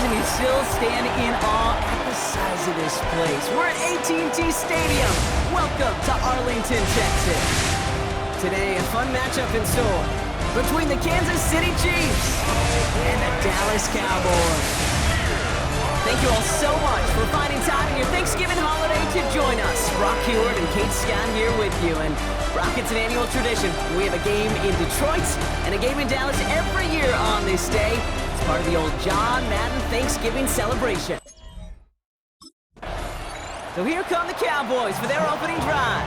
and you still stand in awe at the size of this place. We're at AT&T Stadium. Welcome to Arlington, Texas. Today, a fun matchup in store between the Kansas City Chiefs and the Dallas Cowboys. Thank you all so much for finding time in your Thanksgiving holiday to join us. Brock Hewitt and Kate Scott here with you. And Brock, it's an annual tradition. We have a game in Detroit and a game in Dallas every year on this day. It's part of the old John Madden Thanksgiving celebration. So here come the Cowboys for their opening drive.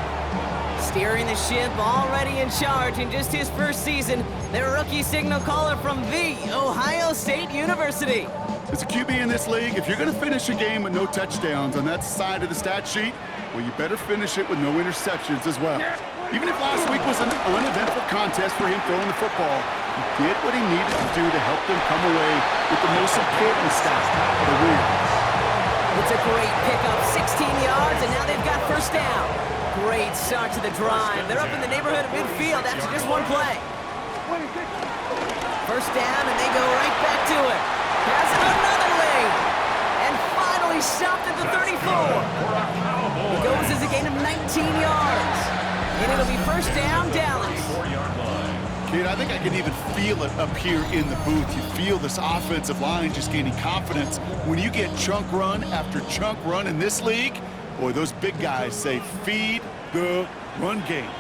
Steering the ship, already in charge in just his first season, their rookie signal caller from the Ohio State University. As a QB in this league, if you're going to finish a game with no touchdowns on that side of the stat sheet, well, you better finish it with no interceptions as well. Even if last week was an uneventful contest for him throwing the football, he did what he needed to do to help them come away with the most important stat, the win. It's a great pickup, 16 yards, and now they've got first down. Great start to the drive. They're up in the neighborhood of midfield after just one play. First down, and they go right back to it. Has another lane, and finally stopped at the 34. It goes as a gain of 19 yards, and it'll be first down, Dallas. Kate, I think I can even feel it up here in the booth. You feel this offensive line just gaining confidence. When you get chunk run after chunk run in this league, boy, those big guys say, feed the run game.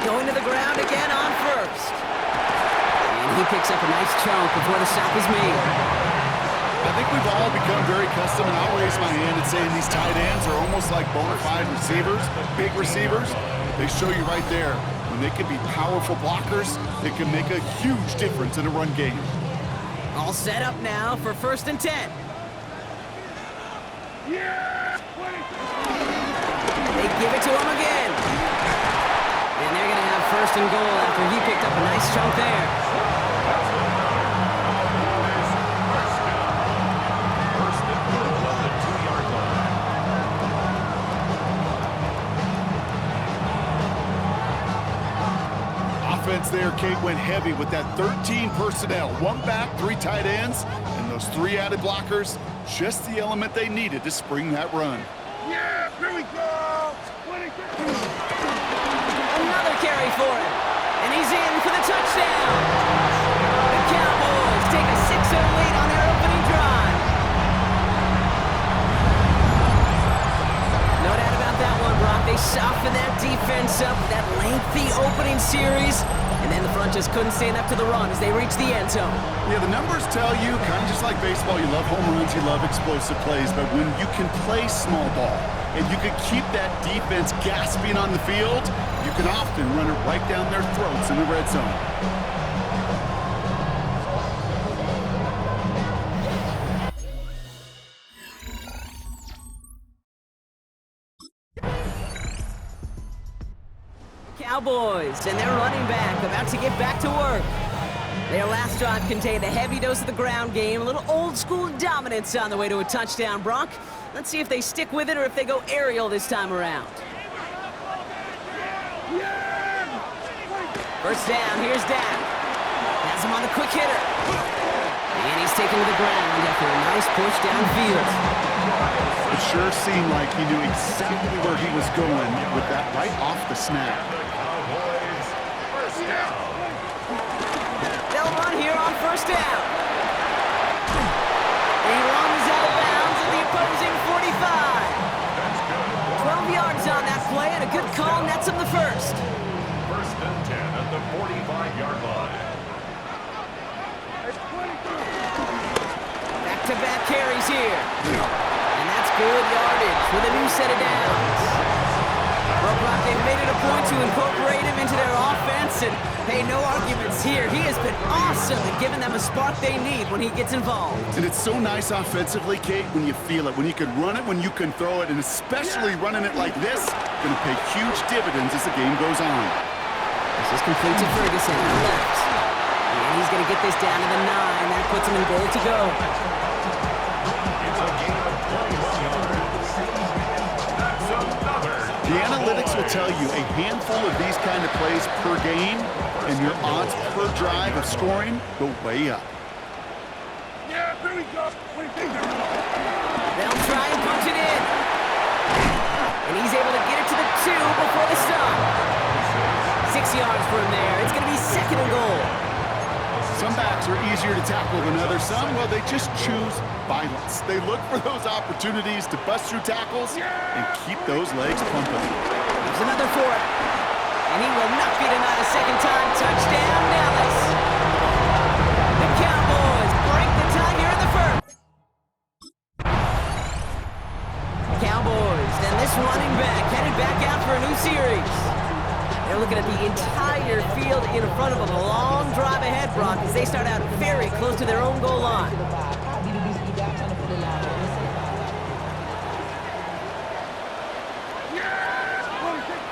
Going to the ground again on first. And he picks up a nice chunk before the stop is made. I think we've all become very accustomed, and I'll raise my hand and saying these tight ends are almost like bona fide receivers, big receivers. They show you right there, when they can be powerful blockers, they can make a huge difference in a run game. All set up now for 1st and 10. Yeah! They give it to him again. And they're going to have 1st and goal after he picked up a nice chunk there. Offense there, Kate, went heavy with that 13 personnel. 1 back, 3 tight ends, and those 3 added blockers. Just the element they needed to spring that run. Yeah, here we go! Another carry for him, and he's in for the touchdown. The Cowboys take a 6-0 lead on their opening drive. No doubt about that one, Brock. They softened that defense up, that lengthy opening series, and then the front just couldn't stand up to the run as they reached the end zone. Yeah, the numbers tell you, kind of just like baseball, you love home runs, you love explosive plays, but when you can play small ball and you can keep that defense gasping on the field, you can often run it right down their throats in the red zone. Cowboys and their running back about to get back to work. Their last drive contained a heavy dose of the ground game, a little old-school dominance on the way to a touchdown, Brock. Let's see if they stick with it or if they go aerial this time around. First down, here's Dak. Has him on the quick hitter. And he's taken to the ground after a nice push downfield. It sure seemed like he knew exactly where he was going with that right off the snap. They'll run here on first down. He runs out of bounds at the opposing 45. 12 yards on that play, and a good call nets him the first. 1st and 10 at the 45-yard line. Back-to-back carries here. And that's good yardage with a new set of downs. Well, Brock, they've made it a point to incorporate him into their offense, and hey, no arguments here. He has been awesome at giving them a spark they need when he gets involved. And it's so nice offensively, Kate, when you feel it, when you can run it, when you can throw it, and especially running it like this, going to pay huge dividends as the game goes on. This is complete to Ferguson on the left. And he's going to get this down to the 9. That puts him in goal to go. It's a gain of 21 yards. That's another. The analytics will tell you a handful of these kind of plays per game, and your odds per drive of scoring go way up. They'll try and punch it in. And he's able to get it to the 2 before the stop. 6 yards for him there. It's going to be 2nd and goal. Some backs are easier to tackle than others. Some, well, they just choose violence. They look for those opportunities to bust through tackles and keep those legs pumping. There's another for it. And he will not be denied a second time. Touchdown, Dallas. The Cowboys break the tie here in the first. Cowboys, and this running back headed back out for a new series. They're looking at the entire field in front of them. A long drive ahead, Brock, as they start out very close to their own goal line.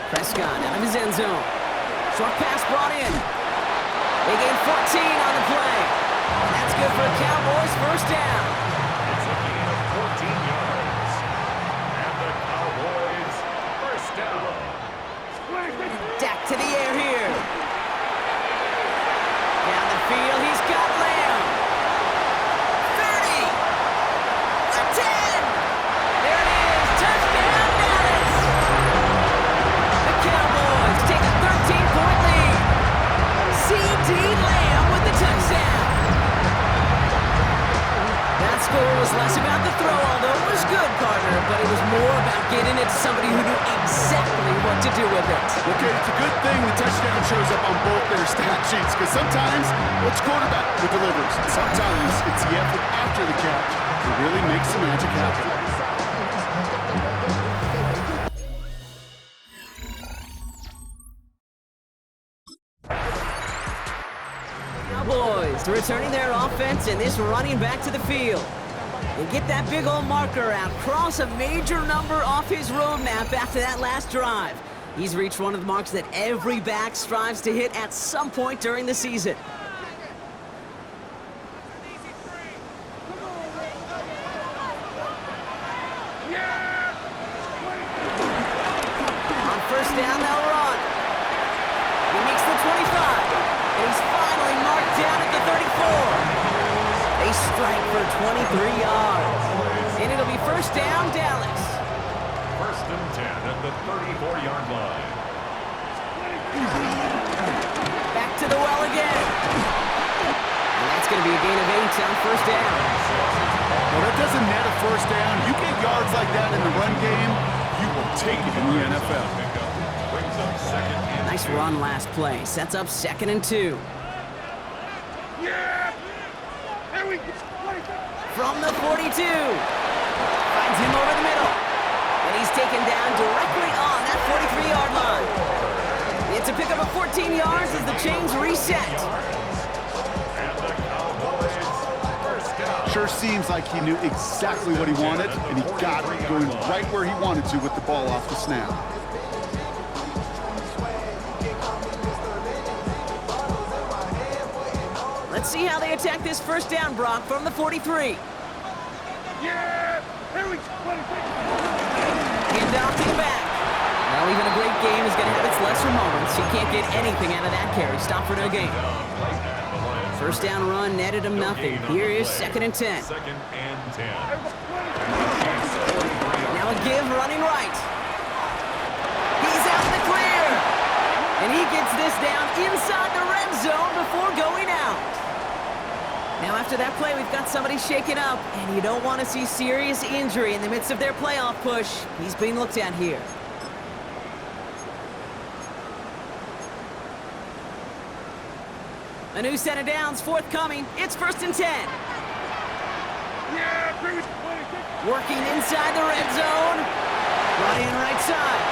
Prescott out of his end zone. Short pass brought in. They gain 14 on the play. And that's good for a Cowboys first down. It's a gain of 14 yards. And the Cowboys first down. Dak to the air here. Down the field, he's got Lamb. 30. A 10. There it is. Touchdown, Dallas. The Cowboys take a 13-point lead. C.D. Lamb with the touchdown. That score was less about the throw, although it was good, partner, but it was more about getting it to somebody who knew exactly what to do with it. Okay, it's a good thing the touchdown shows up on both their stat sheets, because sometimes it's quarterback who delivers. Sometimes it's the effort after the catch that really makes the magic happen. Cowboys returning their offense and this running back to the field. They get that big old marker out, cross a major number off his roadmap after that last drive. He's reached one of the marks that every back strives to hit at some point during the season. On first down, they'll run. He makes the 25, and he's finally marked down at the 34. They strike for 23 yards. And it'll be first down, Dallas. First and 10 at the 34-yard line. Back to the well again. And that's going to be a gain of 8 on first down. Well, that doesn't net a first down. You get yards like that in the run game, you will take it in the NFL. Brings up second and Nice run last play. Sets up 2nd and 2. From the 42. Finds him over the middle. And he's taken down directly on that 43-yard line. It's a pickup of 14 yards as the chains reset. And the Cowboys first down. Sure seems like he knew exactly what he wanted, and he got it going right where he wanted to with the ball off the snap. Let's see how they attack this first down, Brock, from the 43. Hand off to the back. Well, even a great game is going to have its lesser moments. You can't get anything out of that carry. Stop for no gain. First down run netted him nothing. Here is 2nd and 10. Second and 10. Now a give running right. He's out in the clear. And he gets this down inside the red zone before going out. Now after that play, we've got somebody shaken up, and you don't want to see serious injury in the midst of their playoff push. He's being looked at here. A new set of downs forthcoming. It's 1st and 10. Working inside the red zone. Brought in right side.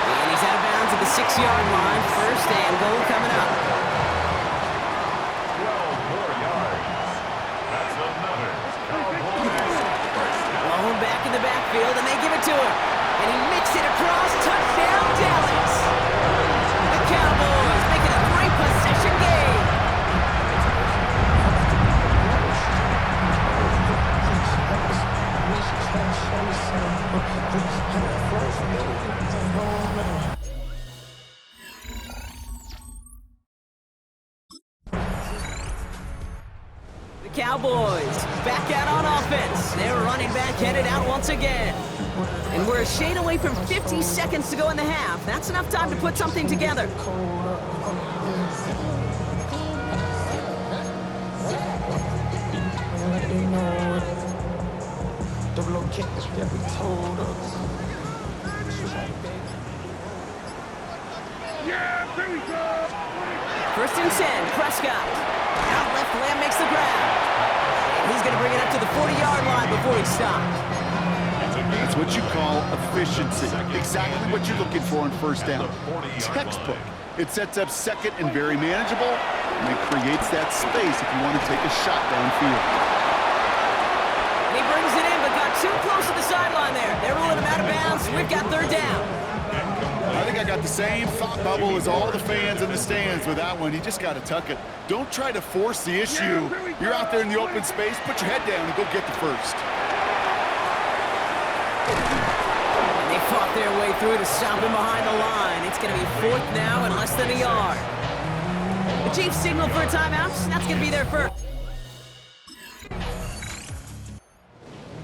And he's out of bounds at the 6-yard line. First and goal coming up. 12 more yards. That's another Cowboys first down. Blown back in the backfield, and they give it to him. And he makes it across. Touchdown, Dallas. The Cowboys making a 3-possession game. The Cowboys back out on offense. Their running back headed out once again. And we're a shade away from 50 seconds to go in the half. That's enough time to put something together. First and 10, Prescott. Out left, Lamb makes the grab. And he's going to bring it up to the 40-yard line before he stopped. That's what you call efficiency. Exactly what you're looking for on first down. Textbook. It sets up second and very manageable, and it creates that space if you want to take a shot downfield. And he brings it in, but got too close to the sideline there. They're ruling him out of bounds. We've got third down. I think I got the same thought bubble as all the fans in the stands with that one. You just got to tuck it. Don't try to force the issue. You're out there in the open space. Put your head down and go get the first. And they fought their way through to stop him behind the line. It's going to be fourth now and less than a yard. The Chiefs signal for a timeout. That's going to be their first.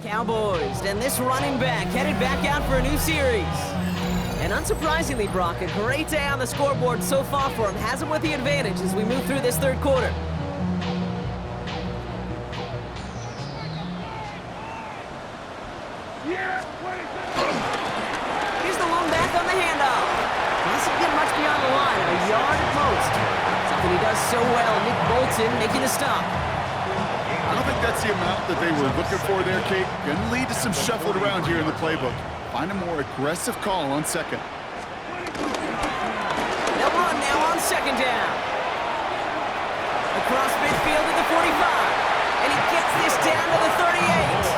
Cowboys, and this running back headed back out for a new series. And unsurprisingly, Brock, a great day on the scoreboard so far for him. Has him with the advantage as we move through this third quarter. Here's the lone back on the handoff. Doesn't get much beyond the line, a yard at most. Something he does so well, Nick Bolton making the stop. I don't think that's the amount that they were looking for there, Kate. Going to lead to some shuffled around here in the playbook. Find a more aggressive call on second. They'll run now on second down. Across midfield to the 45. And he gets this down to the 38.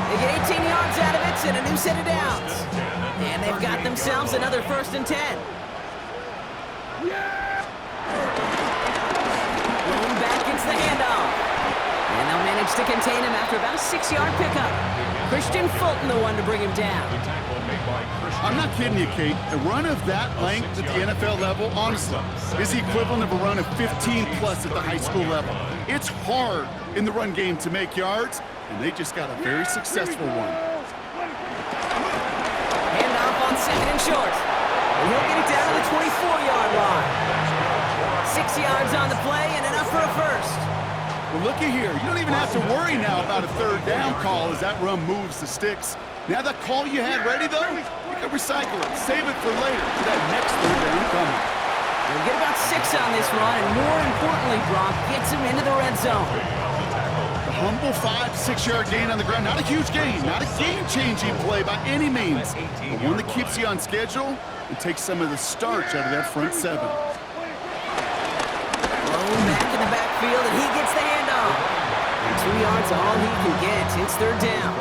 They get 18 yards out of it and a new set of downs. And they've got themselves another first and 10. Rolling back gets the handoff. And they'll manage to contain him after about a 6-yard pickup. Christian Fulton, the one to bring him down. I'm not kidding you, Kate. A run of that length at the NFL level, honestly, is the equivalent of a run of 15-plus at the high school level. It's hard in the run game to make yards, and they just got a very successful one. Handoff on second and short. And he'll get it down to the 24-yard line. 6 yards on the play and enough for a first. Well, looky here. You don't even have to worry now about a third down call as that run moves the sticks. Now that call you had ready, though, you can recycle it. Save it for later for that next third down coming. We'll get about 6 on this run, and more importantly, Brock gets him into the red zone. The humble 5 to 6 yard gain on the ground. Not a huge gain, not a game-changing play by any means, but one that keeps you on schedule and takes some of the starch out of that front 7. Thrown back in the backfield, and he gets the handoff. And 2 yards all he can get. It's third down.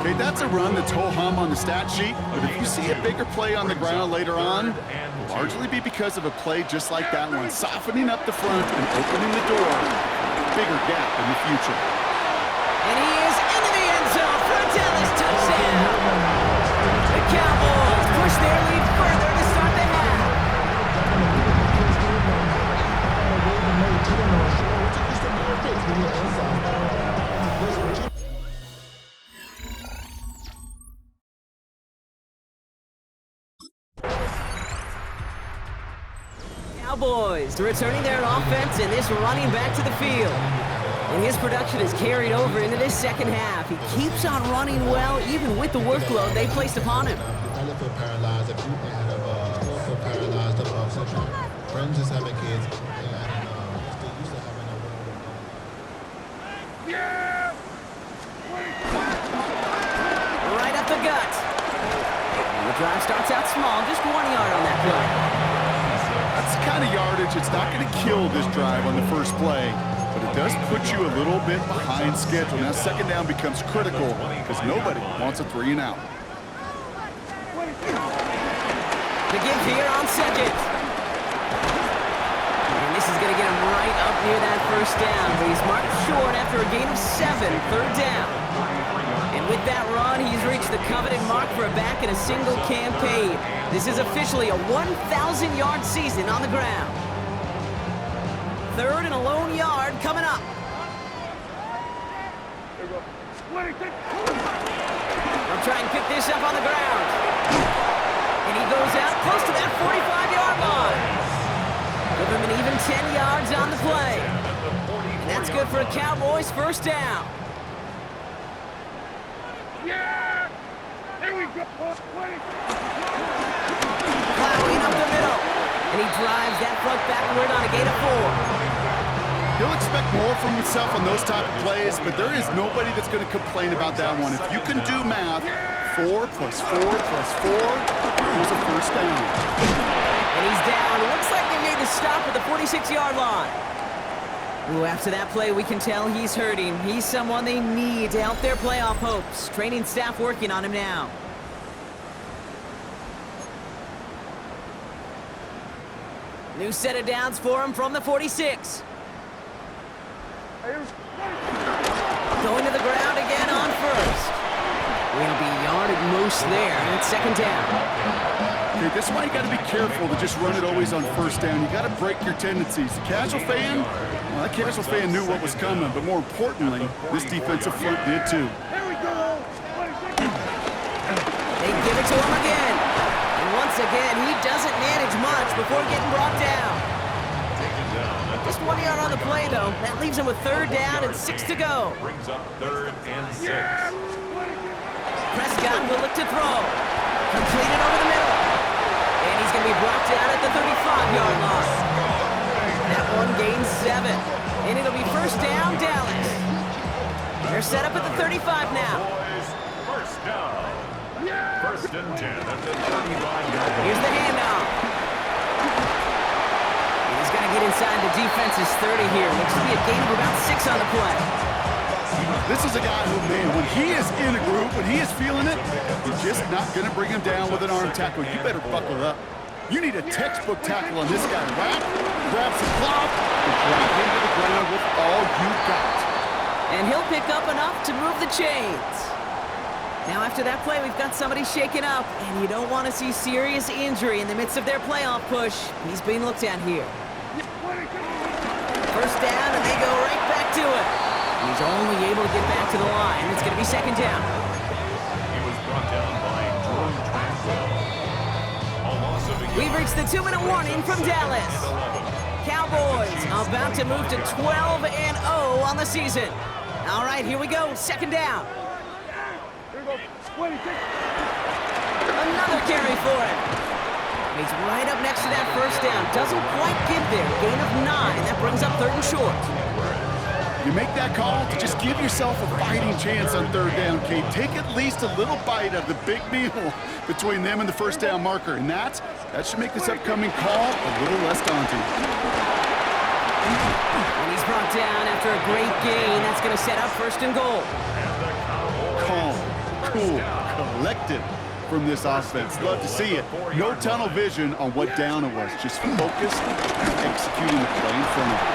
Okay, that's a run that's ho-hum on the stat sheet, but if you see a bigger play on the ground later on, it'll largely be because of a play just like that one, softening up the front and opening the door for a bigger gap in the future. And he is into the end zone for a Dallas touchdown. The Cowboys push their lead further to start the half. Cowboys returning their offense and this running back to the field. And his production is carried over into this second half. He keeps on running well even with the workload they placed upon him. Friends just having kids. Right up the gut. And the drive starts out small, just 1 yard on that play. That's the kind of yardage it's not going to kill this drive on the first play, but it does put you a little bit behind schedule. Now second down becomes critical because nobody wants a 3 and out. The give here on second. And this is going to get him right up near that first down, but he's marked short after a gain of 7, third down. And with that run, he's reached the coveted mark for a back in a single campaign. This is officially a 1,000-yard season on the ground. Third and a lone yard coming up. They'll try and pick this up on the ground. And he goes out close to that 45-yard line. Give him an even 10 yards on the play. And that's good for a Cowboys first down. Yeah! There we go! Plowing up the middle. And he drives that front backward on a gain of 4. He'll expect more from himself on those type of plays, but there is nobody that's going to complain about that one. If you can do math, 4 plus 4 plus 4 equals a first down. And he's down. It looks like they made the stop at the 46-yard line. Ooh, after that play, we can tell he's hurting. He's someone they need to help their playoff hopes. Training staff working on him now. New set of downs for him from the 46. Going to the ground again on first. Will be yard at most there, and it's second down. Okay, this is why you got to be careful to just run it always on first down. You got to break your tendencies. The casual fan, well, that casual fan knew what was coming, but more importantly, this defensive front did too. They give it to him again. And once again, he doesn't manage much before getting brought down. Just 1 yard on the play, though. That leaves him with third down and 6 to go. Brings up 3rd and 6. Prescott will look to throw. Completed over the middle. And he's going to be brought down at the 35-yard line. That one gains 7. And it'll be first down, Dallas. They're set up at the 35 now. First down. 1st and 10 at the 35-yard line. Here's the handoff. He's going to get inside the defense's 30 here. Looks to be a gain of about 6 on the play. This is a guy who, man, when he is in a group, when he is feeling it, you're just not going to bring him down with an arm tackle. You better buckle up. You need a textbook tackle on this guy. Wrap, grab some cloth, and drop him to the ground with all you got. And he'll pick up enough to move the chains. Now after that play, we've got somebody shaken up, and you don't want to see serious injury in the midst of their playoff push. He's being looked at here. First down, and they go right back to it. And he's only able to get back to the line. It's going to be second down. He was brought down by Jordan Tranquil. A loss of a We've reached the 2-minute warning from Dallas. Cowboys about to move to 12-0 on the season. All right, here we go. Second down. Another carry for him. He's right up next to that first down. Doesn't quite get there. Gain of 9. That brings up 3rd and short. You make that call to just give yourself a fighting chance on 3rd down, Kate. Take at least a little bite of the big meal between them and the first down marker. And that should make this upcoming call a little less daunting. And he's brought down after a great gain. That's going to set up 1st and goal. Calm, cool, collected from this offense. Love to see it. No tunnel vision on what down it was. Just focused and executing the play in front of him.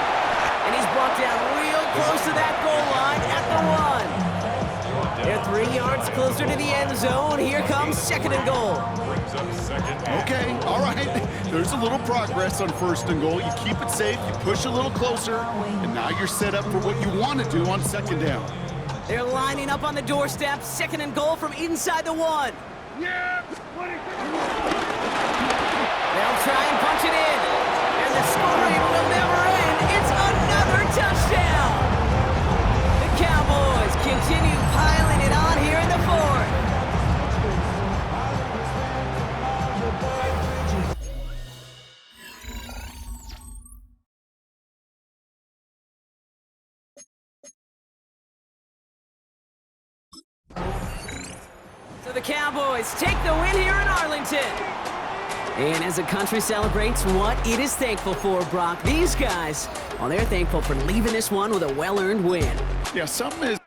And he's brought down real close to that goal line at the 1. They're 3 yards closer to the end zone. Here comes 2nd and goal. Okay, all right. There's a little progress on 1st and goal. You keep it safe, you push a little closer, and now you're set up for what you want to do on 2nd down. They're lining up on the doorstep. 2nd and goal from inside the 1. They'll try and punch it in. And the scoring will never end. It's another touchdown. The Cowboys continue piling it on here in the 4th. So the Cowboys take the win here in Arlington. And as the country celebrates what it is thankful for, Brock, these guys, well, they're thankful for leaving this one with a well-earned win. Yeah, something is